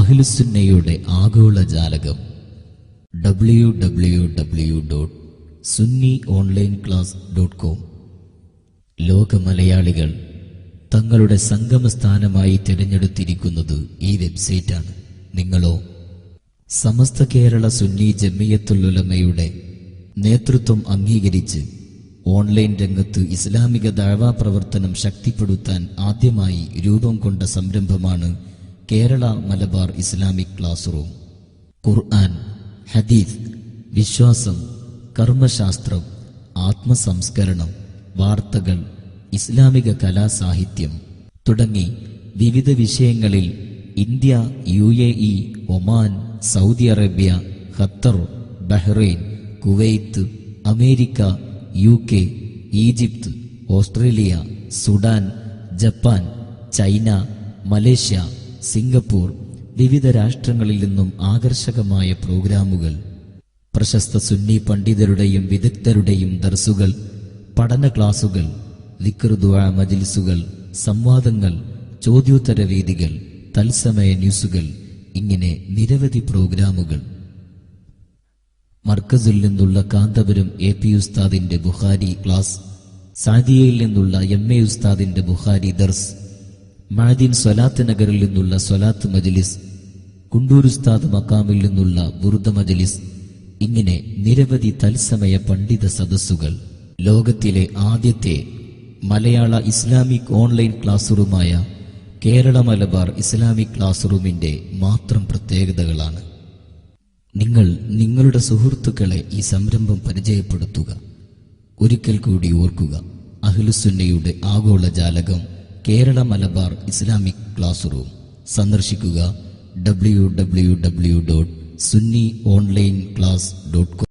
അഹ്ലുസുന്നയുടെ ആഗോള ജാലകം www.sunniOnlineClass.com. ലോക മലയാളികൾ തങ്ങളുടെ സംഗമസ്ഥാനമായി തിരഞ്ഞെടുത്തിരിക്കുന്നത് ഈ വെബ്സൈറ്റാണ്. നിങ്ങളോ? സമസ്ത കേരള സുന്നി ജമിയത്തുൽ ഉലമയുടെ നേതൃത്വം അംഗീകരിച്ച് ഓൺലൈൻ രംഗത്ത് ഇസ്ലാമിക ദഅ്വാ പ്രവർത്തനം ശക്തിപ്പെടുത്താൻ ആദ്യമായി രൂപം കൊണ്ട സംരംഭമാണ് Kerala Malabar Islamic classroom. Quran, ഹദീസ്, വിശ്വാസം, കർമ്മശാസ്ത്രം, ആത്മസംസ്കരണം, വാർത്തകൾ, ഇസ്ലാമിക കലാസാഹിത്യം തുടങ്ങി വിവിധ വിഷയങ്ങളിൽ India, UAE, Oman, Saudi Arabia, Qatar, Bahrain, Kuwait, America, UK, Egypt, Australia, Sudan, Japan, China, Malaysia, Singapore, വിവിധ രാഷ്ട്രങ്ങളിൽ നിന്നും ആകർഷകമായ പ്രോഗ്രാമുകൾ, പ്രശസ്ത സുന്നി പണ്ഡിതരുടെയും വിദഗ്ധരുടെയും ദർസുകൾ, പഠന ക്ലാസുകൾ, ദിക്ർ ദുആ മജ്ലിസുകൾ, സംവാദങ്ങൾ, ചോദ്യോത്തര വേദികൾ, തത്സമയ ന്യൂസുകൾ, ഇങ്ങനെ നിരവധി പ്രോഗ്രാമുകൾ. മർക്കസിൽ നിന്നുള്ള കാന്തപുരം AP ഉസ്താദിന്റെ ബുഖാരി ക്ലാസ്, സാദിയയിൽ നിന്നുള്ള MA ഉസ്താദിന്റെ ബുഖാരി ദർസ്, മഅദീൻ സ്വലാത്ത് നഗറിൽ നിന്നുള്ള സ്വലാത്ത് മജ്ലിസ്, കുണ്ടൂർ ഉസ്താദ് മക്കാമിൽ നിന്നുള്ള ബുർദ മജ്ലിസ്, ഇങ്ങനെ നിരവധി തത്സമയ പണ്ഡിത സദസ്സുകൾ. ലോകത്തിലെ ആദ്യത്തെ മലയാള ഇസ്ലാമിക് ഓൺലൈൻ ക്ലാസ് റൂമായ കേരള മലബാർ ഇസ്ലാമിക് ക്ലാസ് റൂമിന്റെ മാത്രം പ്രത്യേകതകളാണ്. നിങ്ങൾ നിങ്ങളുടെ സുഹൃത്തുക്കളെ ഈ സംരംഭം പരിചയപ്പെടുത്തുക. ഒരിക്കൽ കൂടി ഓർക്കുക, അഹ്ലുസുന്നയുടെ ആഗോള ജാലകം Kerala Malabar Islamic class room. സന്ദർശിക്കുക www.sunniOnlineClass.com.